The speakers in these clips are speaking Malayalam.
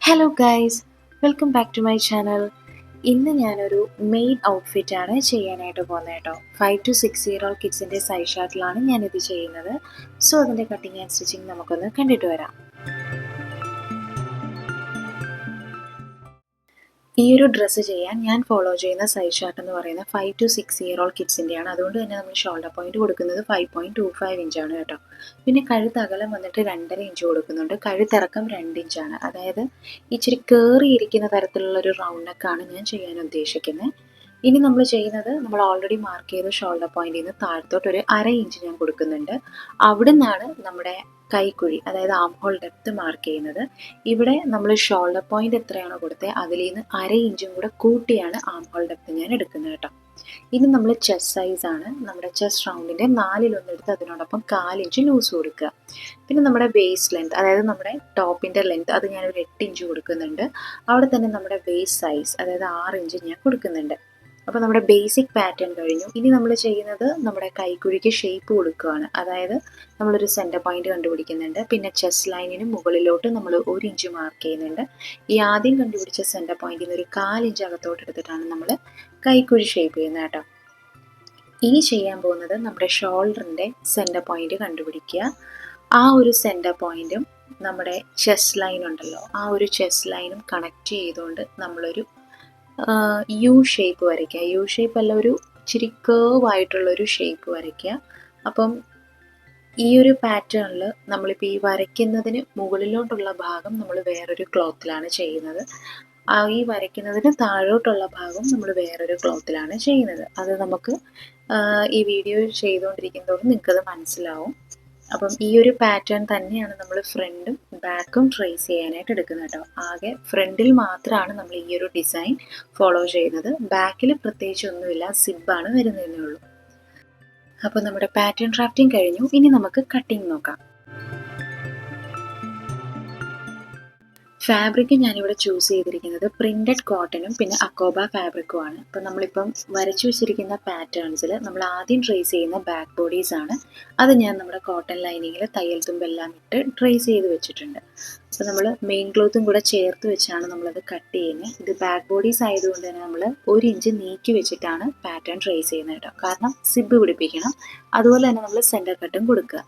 Hello guys, welcome back to my channel. ഇന്ന് ഞാനൊരു മെയ്ഡ് ഔട്ട്ഫിറ്റാണ് ചെയ്യാനായിട്ട് പോകുന്നത് കേട്ടോ. 5 to 6 year old കിഡ്സിൻ്റെ സൈസ് ഷാർട്ടിലാണ് ഞാനിത് ചെയ്യുന്നത്. സോ അതിൻ്റെ കട്ടിങ് ആൻഡ് സ്റ്റിച്ചിങ് നമുക്കൊന്ന് കണ്ടിട്ട് വരാം. ഈ ഒരു ഡ്രസ്സ് ചെയ്യാൻ ഞാൻ ഫോളോ ചെയ്യുന്ന സൈസ് ചാർട്ട് എന്ന് പറയുന്നത് 5 to 6 year old കിഡ്സിൻ്റെയാണ്. അതുകൊണ്ട് തന്നെ നമ്മൾ ഷോൾഡർ പോയിന്റ് കൊടുക്കുന്നത് 5.25 ഇഞ്ചാണ് കേട്ടോ. പിന്നെ കഴുത്ത് അകലം വന്നിട്ട് 2.5 ഇഞ്ച് കൊടുക്കുന്നുണ്ട്. കഴുത്തിറക്കം 2 ഇഞ്ചാണ്. അതായത് ഇച്ചിരി കയറിയിരിക്കുന്ന തരത്തിലുള്ള ഒരു റൗണ്ട് നെക്കാണ് ഞാൻ ചെയ്യാൻ ഉദ്ദേശിക്കുന്നത്. ഇനി നമ്മൾ ചെയ്യുന്നത്, നമ്മൾ ഓൾറെഡി മാർക്ക് ചെയ്ത ഷോൾഡർ പോയിന്റിൽ നിന്ന് താഴത്തോട്ട് ഒരു 1/2 ഇഞ്ച് ഞാൻ കൊടുക്കുന്നുണ്ട്. അവിടെ നിന്നാണ് നമ്മുടെ കൈക്കുഴി, അതായത് ആം ഹോൾ ഡെപ്ത് മാർക്ക് ചെയ്യുന്നത്. ഇവിടെ നമ്മൾ ഷോൾഡർ പോയിന്റ് എത്രയാണോ കൊടുത്തത് അതിൽ നിന്ന് 1/2 ഇഞ്ചും കൂടെ കൂട്ടിയാണ് ആം ഹോൾ ഡെപ്ത് ഞാൻ എടുക്കുന്നത് കേട്ടോ. ഇനി നമ്മൾ ചെസ്റ്റ് സൈസ് ആണ്, നമ്മുടെ ചെസ്റ്റ് റൗണ്ടിൻ്റെ 4/1 എടുത്ത് അതിനോടൊപ്പം 1/4 ഇഞ്ച് ലൂസ് കൊടുക്കുക. പിന്നെ നമ്മുടെ വേസ്റ്റ് ലെങ്ത്, അതായത് നമ്മുടെ ടോപ്പിൻ്റെ ലെങ്ത്, അത് ഞാനൊരു 8 ഇഞ്ച് കൊടുക്കുന്നുണ്ട്. അവിടെ തന്നെ നമ്മുടെ വേസ്റ്റ് സൈസ്, അതായത് 6 ഇഞ്ച് ഞാൻ കൊടുക്കുന്നുണ്ട്. അപ്പോൾ നമ്മുടെ ബേസിക് പാറ്റേൺ കഴിഞ്ഞു. ഇനി നമ്മൾ ചെയ്യുന്നത് നമ്മുടെ കൈക്കുഴിക്ക് ഷേപ്പ് കൊടുക്കുകയാണ്. അതായത് നമ്മളൊരു സെൻറ്റർ പോയിന്റ് കണ്ടുപിടിക്കുന്നുണ്ട്. പിന്നെ ചെസ്റ്റ് ലൈനിന് മുകളിലോട്ട് നമ്മൾ 1 ഇഞ്ച് മാർക്ക് ചെയ്യുന്നുണ്ട്. ഈ ആദ്യം കണ്ടുപിടിച്ച സെൻറ്റർ പോയിന്റിൽ നിന്ന് ഒരു 1/4 ഇഞ്ച് അകത്തോട്ട് എടുത്തിട്ടാണ് നമ്മൾ കൈക്കുഴി ഷേപ്പ് ചെയ്യുന്നത് കേട്ടോ. ഇനി ചെയ്യാൻ പോകുന്നത്, നമ്മുടെ ഷോൾഡറിൻ്റെ സെൻറ്റർ പോയിന്റ് കണ്ടുപിടിക്കുക. ആ ഒരു സെൻറ്റർ പോയിന്റും നമ്മുടെ ചെസ്റ്റ് ലൈൻ ഉണ്ടല്ലോ, ആ ഒരു ചെസ്റ്റ് ലൈനും കണക്ട് ചെയ്തുകൊണ്ട് നമ്മളൊരു യു ഷേപ്പ് വരയ്ക്കുക. യു ഷേപ്പ് അല്ല, ഒരു ഇച്ചിരി കേർവ് ആയിട്ടുള്ളൊരു ഷേപ്പ് വരയ്ക്കുക. അപ്പം ഈ ഒരു പാറ്റേണിൽ നമ്മളിപ്പോൾ ഈ വരയ്ക്കുന്നതിന് മുകളിലോട്ടുള്ള ഭാഗം നമ്മൾ വേറൊരു ക്ലോത്തിലാണ് ചെയ്യുന്നത്. ഈ വരയ്ക്കുന്നതിന് താഴോട്ടുള്ള ഭാഗം നമ്മൾ വേറൊരു ക്ലോത്തിലാണ് ചെയ്യുന്നത്. അത് നമുക്ക് ഈ വീഡിയോ ചെയ്തുകൊണ്ടിരിക്കുന്നതോടെ നിങ്ങൾക്കത് മനസ്സിലാവും. അപ്പം ഈ ഒരു പാറ്റേൺ തന്നെയാണ് നമ്മൾ ഫ്രണ്ടും ബാക്കും ട്രേസ് ചെയ്യാനായിട്ട് എടുക്കുന്നത് കേട്ടോ. ആകെ ഫ്രണ്ടിൽ മാത്രമാണ് നമ്മൾ ഈ ഒരു ഡിസൈൻ ഫോളോ ചെയ്യുന്നത്. ബാക്കിൽ പ്രത്യേകിച്ച് ഒന്നുമില്ല, സിബാണ് വരുന്നതേ ഉള്ളൂ. അപ്പോൾ നമ്മുടെ പാറ്റേൺ ഡ്രാഫ്റ്റിംഗ് കഴിഞ്ഞു. ഇനി നമുക്ക് കട്ടിങ് നോക്കാം. ഫാബ്രിക് ഞാനിവിടെ ചൂസ് ചെയ്തിരിക്കുന്നത് പ്രിൻറ്റഡ് കോട്ടനും പിന്നെ അക്കോബ ഫാബ്രിക്കുമാണ്. അപ്പോൾ നമ്മളിപ്പം വരച്ചു വെച്ചിരിക്കുന്ന പാറ്റേൺസിൽ നമ്മൾ ആദ്യം ട്രേസ് ചെയ്യുന്ന ബാക്ക് ബോഡീസ് ആണ്. അത് ഞാൻ നമ്മുടെ കോട്ടൺ ലൈനിങ്ങിൽ തയ്യൽ തുമ്പെല്ലാം ഇട്ട് ട്രേസ് ചെയ്ത് വെച്ചിട്ടുണ്ട്. അപ്പോൾ നമ്മൾ മെയിൻ ക്ലോത്തും കൂടെ ചേർത്ത് വെച്ചാണ് നമ്മളത് കട്ട് ചെയ്യുന്നത്. ഇത് ബാക്ക് ബോഡീസ് ആയതുകൊണ്ട് തന്നെ നമ്മൾ 1 ഇഞ്ച് നീക്കി വെച്ചിട്ടാണ് പാറ്റേൺ ട്രേസ് ചെയ്യുന്നത് കേട്ടോ. കാരണം സിബ് പിടിപ്പിക്കണം. അതുപോലെ തന്നെ നമ്മൾ സെൻറ്റർ കട്ടും കൊടുക്കുക.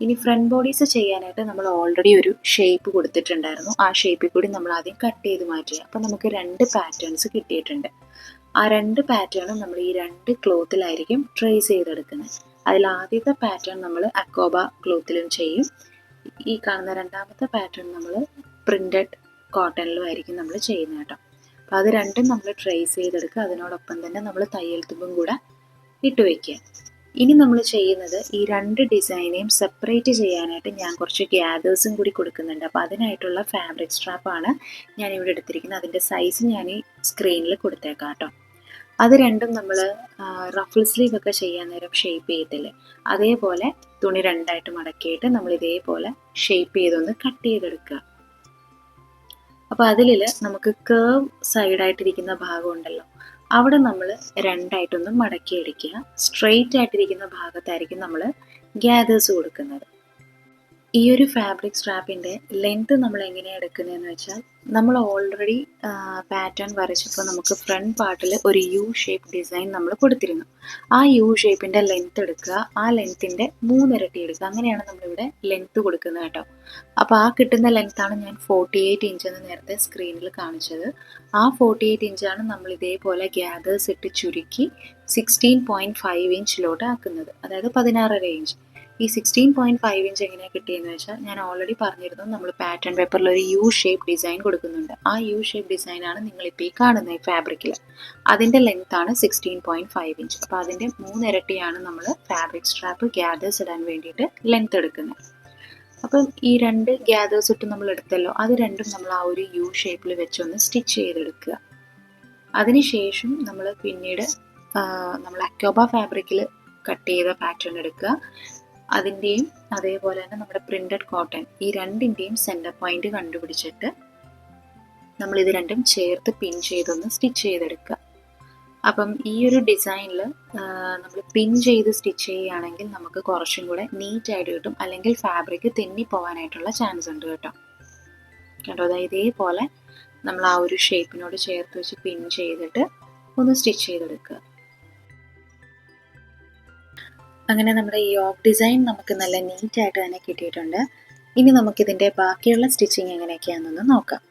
ഇനി ഫ്രണ്ട് ബോഡീസ് ചെയ്യാനായിട്ട് നമ്മൾ ഓൾറെഡി ഒരു ഷേപ്പ് കൊടുത്തിട്ടുണ്ടായിരുന്നു. ആ ഷേപ്പിൽ കൂടി നമ്മൾ ആദ്യം കട്ട് ചെയ്ത് മാറ്റുക. അപ്പം നമുക്ക് 2 പാറ്റേൺസ് കിട്ടിയിട്ടുണ്ട്. ആ 2 പാറ്റേണും നമ്മൾ ഈ 2 ക്ലോത്തിലായിരിക്കും ട്രേസ് ചെയ്തെടുക്കുന്നത്. അതിൽ ആദ്യത്തെ പാറ്റേൺ നമ്മൾ അക്കോബ ക്ലോത്തിലും ചെയ്യും. ഈ കാണുന്ന രണ്ടാമത്തെ പാറ്റേൺ നമ്മൾ പ്രിൻറ്റഡ് കോട്ടണിലും ആയിരിക്കും നമ്മൾ ചെയ്യുന്നത് കേട്ടോ. അപ്പോൾ അത് രണ്ടും നമ്മൾ ട്രേസ് ചെയ്തെടുക്കുക. അതിനോടൊപ്പം തന്നെ നമ്മൾ തയ്യൽ തുമ്പും കൂടെ ഇട്ട് വയ്ക്കുക. ഇനി നമ്മൾ ചെയ്യുന്നത്, ഈ 2 ഡിസൈനെയും സെപ്പറേറ്റ് ചെയ്യാനായിട്ട് ഞാൻ കുറച്ച് ഗ്യാദേഴ്സും കൂടി കൊടുക്കുന്നുണ്ട്. അപ്പോൾ അതിനായിട്ടുള്ള ഫാബ്രിക് സ്ട്രാപ്പാണ് ഞാനിവിടെ എടുത്തിരിക്കുന്നത്. അതിൻ്റെ സൈസ് ഞാൻ ഈ സ്ക്രീനിൽ കൊടുത്തേക്കാം കേട്ടോ. അത് രണ്ടും നമ്മൾ റഫിൾ സ്ലീവ് ഒക്കെ ചെയ്യാൻ നേരം ഷേപ്പ് ചെയ്യത്തില്ലേ, അതേപോലെ തുണി 2ആയിട്ട് മടക്കിയിട്ട് നമ്മൾ ഇതേപോലെ ഷേപ്പ് ചെയ്തൊന്ന് കട്ട് ചെയ്തെടുക്കുക. അപ്പോൾ അതിൽ നമുക്ക് കേർവ് സൈഡായിട്ടിരിക്കുന്ന ഭാഗം ഉണ്ടല്ലോ, അവിടെ നമ്മൾ 2ആയിട്ടൊന്ന് മടക്കി അടിക്കുക. സ്ട്രെയിറ്റ് ആയിട്ടിരിക്കുന്ന ഭാഗത്തായിരിക്കും നമ്മൾ ഗ്യാദേഴ്സ് കൊടുക്കുന്നത്. ഈ ഒരു ഫാബ്രിക് സ്ട്രാപ്പിൻ്റെ ലെങ്ത് നമ്മൾ എങ്ങനെയാണ് എടുക്കുന്നതെന്ന് വെച്ചാൽ, നമ്മൾ ഓൾറെഡി പാറ്റേൺ വരച്ചപ്പോൾ നമുക്ക് ഫ്രണ്ട് പാർട്ടിൽ ഒരു യു ഷേപ്പ് ഡിസൈൻ നമ്മൾ കൊടുത്തിരുന്നു. ആ യു ഷേപ്പിൻ്റെ ലെങ്ത് എടുക്കുക, ആ ലെങ്ത്തിൻ്റെ 3 ഇരട്ടി എടുക്കുക. അങ്ങനെയാണ് നമ്മളിവിടെ ലെങ്ത് കൊടുക്കുന്നത് കേട്ടോ. അപ്പോൾ ആ കിട്ടുന്ന ലെങ്ത്താണ് ഞാൻ 48 ഇഞ്ച് എന്ന് നേരത്തെ സ്ക്രീനിൽ കാണിച്ചത്. ആ 48 ഇഞ്ചാണ് നമ്മൾ ഇതേപോലെ ഗ്യാദേഴ്സ് ഇട്ട് ചുരുക്കി 16.5 ഇഞ്ചിലോട്ട് ആക്കുന്നത്, അതായത് 16.5 ഇഞ്ച്. ഈ 16.5 ഇഞ്ച് എങ്ങനെയാണ് കിട്ടിയെന്ന് വെച്ചാൽ, ഞാൻ ഓൾറെഡി പറഞ്ഞിരുന്നു, നമ്മൾ പാറ്റേൺ പേപ്പറിൽ ഒരു യു ഷേപ്പ് ഡിസൈൻ കൊടുക്കുന്നുണ്ട്. ആ യു ഷേപ്പ് ഡിസൈനാണ് നിങ്ങളിപ്പോൾ ഈ കാണുന്നത് ഫാബ്രിക്കിൽ. അതിൻ്റെ ലെങ്ത്താണ് 16.5 ഇഞ്ച്. അപ്പോൾ അതിൻ്റെ 3 ഇരട്ടിയാണ് നമ്മൾ ഫാബ്രിക് സ്ട്രാപ്പ് ഗ്യാദേഴ്സ് ഇടാൻ വേണ്ടിയിട്ട് ലെങ്ത് എടുക്കുന്നത്. അപ്പം ഈ 2 ഗ്യാദേഴ്സ് ഇട്ട് നമ്മൾ എടുത്തല്ലോ, അത് രണ്ടും നമ്മൾ ആ ഒരു യു ഷേപ്പിൽ വെച്ചൊന്ന് സ്റ്റിച്ച് ചെയ്തെടുക്കുക. അതിനുശേഷം നമ്മൾ പിന്നീട് നമ്മൾ അക്കോബ ഫാബ്രിക്കിൽ കട്ട് ചെയ്ത പാറ്റേൺ എടുക്കുക. അതിൻ്റെയും അതേപോലെ തന്നെ നമ്മുടെ പ്രിൻറ്റഡ് കോട്ടൺ, ഈ രണ്ടിൻ്റെയും സെൻറ്റർ പോയിന്റ് കണ്ടുപിടിച്ചിട്ട് നമ്മളിത് രണ്ടും ചേർത്ത് പിൻ ചെയ്തൊന്ന് സ്റ്റിച്ച് ചെയ്തെടുക്കുക. അപ്പം ഈ ഒരു ഡിസൈനിൽ നമ്മൾ പിൻ ചെയ്ത് സ്റ്റിച്ച് ചെയ്യുകയാണെങ്കിൽ നമുക്ക് കുറച്ചും കൂടെ നീറ്റായിട്ട് കിട്ടും. അല്ലെങ്കിൽ ഫാബ്രിക് തെന്നി പോകാനായിട്ടുള്ള ചാൻസ് ഉണ്ട് കേട്ടോ. അതായത് ഇതേപോലെ നമ്മൾ ആ ഒരു ഷേപ്പിനോട് ചേർത്ത് വെച്ച് പിൻ ചെയ്തിട്ട് ഒന്ന് സ്റ്റിച്ച് ചെയ്തെടുക്കുക. അങ്ങനെ നമ്മുടെ ഈ യോക്ക് ഡിസൈൻ നമുക്ക് നല്ല നീറ്റായിട്ട് തന്നെ കിട്ടിയിട്ടുണ്ട്. ഇനി നമുക്കിതിൻ്റെ ബാക്കിയുള്ള സ്റ്റിച്ചിങ് എങ്ങനെയൊക്കെയാണെന്നൊന്ന് നോക്കാം.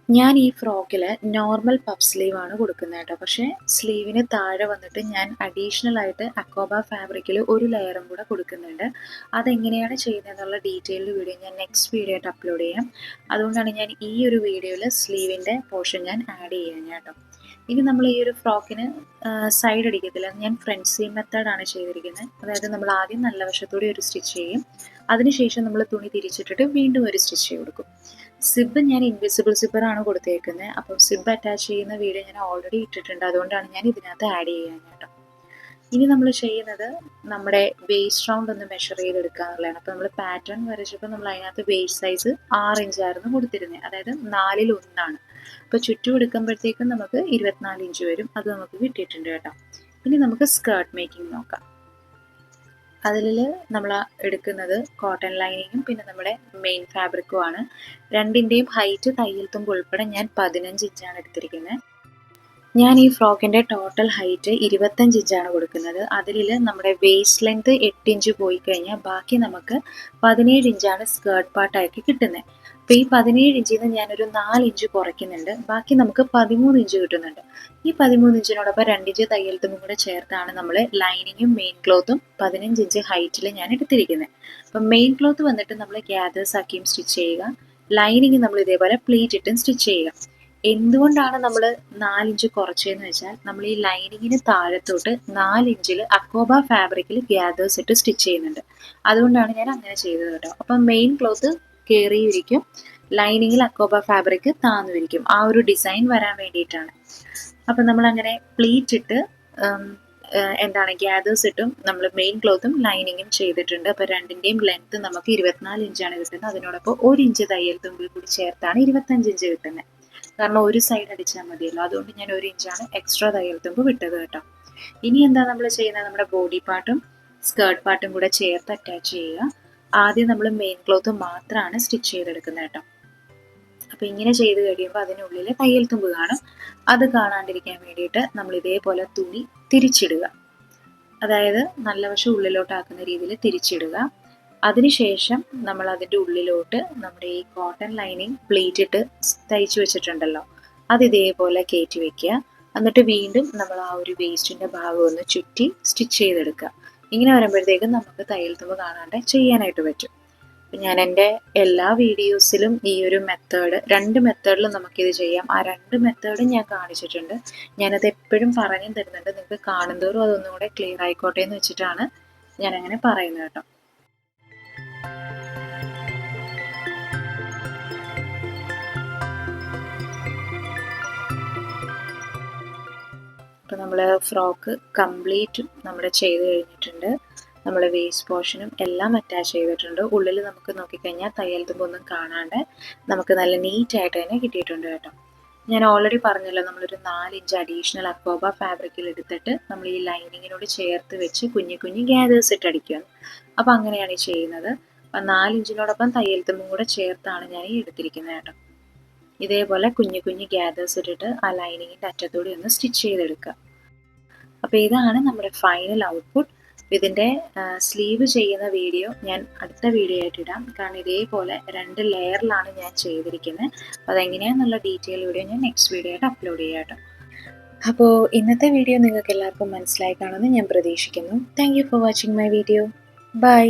ഞാൻ ഈ ഫ്രോക്കിൽ നോർമൽ പഫ് സ്ലീവ് ആണ് കൊടുക്കുന്നത് കേട്ടോ. പക്ഷേ സ്ലീവിന് താഴെ വന്നിട്ട് ഞാൻ അഡീഷണൽ ആയിട്ട് അക്കോബ ഫാബ്രിക്കിൽ ഒരു ലെയറും കൂടെ കൊടുക്കുന്നുണ്ട്. അതെങ്ങനെയാണ് ചെയ്യുന്നതെന്നുള്ള ഡീറ്റെയിൽഡ് വീഡിയോ ഞാൻ നെക്സ്റ്റ് വീഡിയോ ആയിട്ട് അപ്ലോഡ് ചെയ്യാം. അതുകൊണ്ടാണ് ഞാൻ ഈ ഒരു വീഡിയോയിൽ സ്ലീവിൻ്റെ പോർഷൻ ഞാൻ ആഡ് ചെയ്യാൻ കേട്ടോ. ഇനി നമ്മൾ ഈ ഒരു ഫ്രോക്കിന് സൈഡ് അടിക്കത്തില്ല, ഞാൻ ഫ്രണ്ട് സീം മെത്തേഡാണ് ചെയ്തിരിക്കുന്നത്. അതായത് നമ്മൾ ആദ്യം നല്ല വശത്തോടെ ഒരു സ്റ്റിച്ച് ചെയ്യും, അതിനുശേഷം നമ്മൾ തുണി തിരിച്ചിട്ടിട്ട് വീണ്ടും ഒരു സ്റ്റിച്ച് ചെയ്ത് കൊടുക്കും. സിബ് ഞാൻ ഇൻവിസിബിൾ സിബറാണ് കൊടുത്തേക്കുന്നത്. അപ്പം സിബ് അറ്റാച്ച് ചെയ്യുന്ന വീഡിയോ ഞാൻ ഓൾറെഡി ഇട്ടിട്ടുണ്ട്, അതുകൊണ്ടാണ് ഞാൻ ഇതിനകത്ത് ആഡ് ചെയ്യാൻ കേട്ടോ. ഇനി നമ്മൾ ചെയ്യുന്നത് നമ്മുടെ വേസ്റ്റ് റൗണ്ട് ഒന്ന് മെഷർ ചെയ്തെടുക്കുക എന്നുള്ളതാണ്. അപ്പോൾ നമ്മൾ പാറ്റേൺ വരച്ചപ്പോൾ നമ്മൾ അതിനകത്ത് വേസ്റ്റ് സൈസ് 6 ഇഞ്ചായിരുന്നു കൊടുത്തിരുന്നത്, അതായത് 4-ൽ 1. അപ്പോൾ ചുറ്റും എടുക്കുമ്പോഴത്തേക്കും നമുക്ക് 24 ഇഞ്ച് വരും. അത് നമുക്ക് കിട്ടിയിട്ടുണ്ട് കേട്ടോ. ഇനി നമുക്ക് സ്കേർട്ട് മേക്കിംഗ് നോക്കാം. അതിൽ നമ്മൾ എടുക്കുന്നത് കോട്ടൺ ലൈനിങ്ങും പിന്നെ നമ്മുടെ മെയിൻ ഫാബ്രിക്കുമാണ്. രണ്ടിൻ്റെയും ഹൈറ്റ് തയ്യൽ തുമ്പ് ഉൾപ്പെടെ ഞാൻ 15 ഇഞ്ചാണ് എടുത്തിരിക്കുന്നത്. ഞാൻ ഈ ഫ്രോക്കിൻ്റെ ടോട്ടൽ ഹൈറ്റ് 25 ഇഞ്ചാണ് കൊടുക്കുന്നത്. അതിൽ നമ്മുടെ വേസ്റ്റ് ലെങ്ത് 8 ഇഞ്ച് പോയി കഴിഞ്ഞാൽ ബാക്കി നമുക്ക് 17 ഇഞ്ചാണ് സ്കേർട്ട് പാർട്ടായിട്ട് കിട്ടുന്നത്. അപ്പോൾ ഈ 17 ഇഞ്ചിൽ നിന്ന് ഞാനൊരു 4 ഇഞ്ച് കുറയ്ക്കുന്നുണ്ട്, ബാക്കി നമുക്ക് 13 ഇഞ്ച് കിട്ടുന്നുണ്ട്. ഈ 13 ഇഞ്ചിനോടൊപ്പം 2 ഇഞ്ച് തയ്യൽ തുമ്പും കൂടെ ചേർത്താണ് നമ്മൾ ലൈനിങ്ങും മെയിൻ ക്ലോത്തും 15 ഇഞ്ച് ഹൈറ്റിൽ ഞാൻ എടുത്തിരിക്കുന്നത്. അപ്പം മെയിൻ ക്ലോത്ത് വന്നിട്ട് നമ്മൾ ഗ്യാദേഴ്സ് ആക്കിയും സ്റ്റിച്ച് ചെയ്യുക, ലൈനിങ് നമ്മൾ ഇതേപോലെ പ്ലീറ്റ് ഇട്ടും സ്റ്റിച്ച് ചെയ്യുക. എന്തുകൊണ്ടാണ് നമ്മൾ 4 ഇഞ്ച് കുറച്ചതെന്ന് വെച്ചാൽ നമ്മൾ ഈ ലൈനിങ്ങിന് താഴത്തോട്ട് 4 ഇഞ്ചിൽ അക്കോബ ഫാബ്രിക്കിൽ ഗ്യാദേഴ്സ് ഇട്ട് സ്റ്റിച്ച് ചെയ്യുന്നുണ്ട്. അതുകൊണ്ടാണ് ഞാൻ അങ്ങനെ ചെയ്തത് കേട്ടോ. അപ്പം മെയിൻ ക്ലോത്ത് കയറിയിരിക്കും, ലൈനിങ്ങിൽ അക്കോബ ഫാബ്രിക് താന്നുമിരിക്കും. ആ ഒരു ഡിസൈൻ വരാൻ വേണ്ടിയിട്ടാണ്. അപ്പം നമ്മളങ്ങനെ പ്ലീറ്റ് ഇട്ട് ഗ്യാദേഴ്സ് ഇട്ടും നമ്മൾ മെയിൻ ക്ലോത്തും ലൈനിങ്ങും ചെയ്തിട്ടുണ്ട്. അപ്പോൾ രണ്ടിൻ്റെയും ലെങ്ത്ത് നമുക്ക് 24 ഇഞ്ചാണ് കിട്ടുന്നത്. അതിനോടൊപ്പം 1 ഇഞ്ച് തയ്യൽ തുമ്പിൽ കൂടി ചേർത്താണ് 25 ഇഞ്ച് കിട്ടുന്നത്. കാരണം ഒരു സൈഡ് അടിച്ചാൽ മതിയല്ലോ, അതുകൊണ്ട് ഞാൻ 1 ഇഞ്ചാണ് എക്സ്ട്രാ തയ്യൽ തുമ്പ് വിട്ടത് കേട്ടോ. ഇനി എന്താ നമ്മൾ ചെയ്യുന്നത്, നമ്മുടെ ബോഡി പാർട്ടും സ്കേർട്ട് പാർട്ടും കൂടെ ചേർത്ത് അറ്റാച്ച് ചെയ്യുക. ആദ്യം നമ്മൾ മെയിൻ ക്ലോത്ത് മാത്രമാണ് സ്റ്റിച്ച് ചെയ്തെടുക്കുന്നത് കേട്ടോ. അപ്പോൾ ഇങ്ങനെ ചെയ്ത് കഴിയുമ്പോൾ അതിനുള്ളിൽ തയ്യൽ തുമ്പ് കാണും. അത് കാണാണ്ടിരിക്കാൻ വേണ്ടിയിട്ട് നമ്മൾ ഇതേപോലെ തുണി തിരിച്ചിടുക, അതായത് നല്ല വശം ഉള്ളിലോട്ടാക്കുന്ന രീതിയിൽ തിരിച്ചിടുക. അതിനുശേഷം നമ്മൾ അതിൻ്റെ ഉള്ളിലോട്ട് നമ്മുടെ ഈ കോട്ടൺ ലൈനിങ് പ്ലീറ്റ് ഇട്ട് തയ്ച്ചു വെച്ചിട്ടുണ്ടല്ലോ, അത് ഇതേപോലെ കയറ്റി വെക്കുക. എന്നിട്ട് വീണ്ടും നമ്മൾ ആ ഒരു വേസ്റ്റിൻ്റെ ഭാഗം ഒന്ന് ചുറ്റി സ്റ്റിച്ച് ചെയ്തെടുക്കുക. ഇങ്ങനെ വരുമ്പോഴത്തേക്കും നമുക്ക് തയ്യൽ തുമ്പ് കാണാണ്ട് ചെയ്യാനായിട്ട് പറ്റും. ഞാൻ എൻ്റെ എല്ലാ വീഡിയോസിലും ഈ ഒരു മെത്തേഡ്, 2 മെത്തേഡിലും നമുക്കിത് ചെയ്യാം. ആ 2 മെത്തേഡും ഞാൻ കാണിച്ചിട്ടുണ്ട്. ഞാനത് എപ്പോഴും പറഞ്ഞും തരുന്നുണ്ട്. നിങ്ങൾക്ക് കാണുന്തോറും അതൊന്നും കൂടെ ക്ലിയർ ആയിക്കോട്ടെ എന്ന് വെച്ചിട്ടാണ് ഞാനങ്ങനെ പറയുന്നത് കേട്ടോ. അപ്പോൾ നമ്മൾ ഫ്രോക്ക് കംപ്ലീറ്റും നമ്മൾ ചെയ്ത് കഴിഞ്ഞിട്ടുണ്ട്. നമ്മൾ വേസ്റ്റ് പോർഷനും എല്ലാം അറ്റാച്ച് ചെയ്തിട്ടുണ്ട്. ഉള്ളിൽ നമുക്ക് നോക്കിക്കഴിഞ്ഞാൽ തയ്യൽ തുമ്പൊന്നും കാണാണ്ട് നമുക്ക് നല്ല നീറ്റായിട്ട് തന്നെ കിട്ടിയിട്ടുണ്ട് കേട്ടോ. ഞാൻ ഓൾറെഡി പറഞ്ഞല്ലോ, നമ്മളൊരു 4 ഇഞ്ച് അഡീഷണൽ അക്കോബ ഫാബ്രിക്കിൽ എടുത്തിട്ട് നമ്മൾ ഈ ലൈനിങ്ങിനോട് ചേർത്ത് വെച്ച് കുഞ്ഞു കുഞ്ഞു ഗ്യാദേഴ്സ് ഇട്ട് അടിക്കുകയാണ്. അപ്പോൾ അങ്ങനെയാണ് ചെയ്യുന്നത്. അപ്പം 4 ഇഞ്ചിനോടൊപ്പം തയ്യൽ തുമ്പും കൂടെ ചേർത്താണ് ഞാൻ ഈ എടുത്തിരിക്കുന്നത് കേട്ടോ. ഇതേപോലെ കുഞ്ഞു കുഞ്ഞു ഗ്യാദേഴ്സ് ഇട്ടിട്ട് ആ ലൈനിങ്ങിൻ്റെ അറ്റത്തോടെ ഒന്ന് സ്റ്റിച്ച് ചെയ്തെടുക്കുക. അപ്പോൾ ഇതാണ് നമ്മുടെ ഫൈനൽ ഔട്ട്പുട്ട്. ഇതിൻ്റെ സ്ലീവ് ചെയ്യുന്ന വീഡിയോ ഞാൻ അടുത്ത വീഡിയോ ആയിട്ട് ഇടാം. കാരണം ഇതേപോലെ 2 ലെയറിലാണ് ഞാൻ ചെയ്തിരിക്കുന്നത്. അപ്പോൾ അതെങ്ങനെയാണെന്നുള്ള ഡീറ്റെയിൽ വീഡിയോ ഞാൻ നെക്സ്റ്റ് വീഡിയോ ആയിട്ട് അപ്ലോഡ് ചെയ്യാം കേട്ടോ. അപ്പോൾ ഇന്നത്തെ വീഡിയോ നിങ്ങൾക്ക് എല്ലാവർക്കും മനസ്സിലായി കാണുമെന്ന് ഞാൻ പ്രതീക്ഷിക്കുന്നു. Thank you for watching my video. By.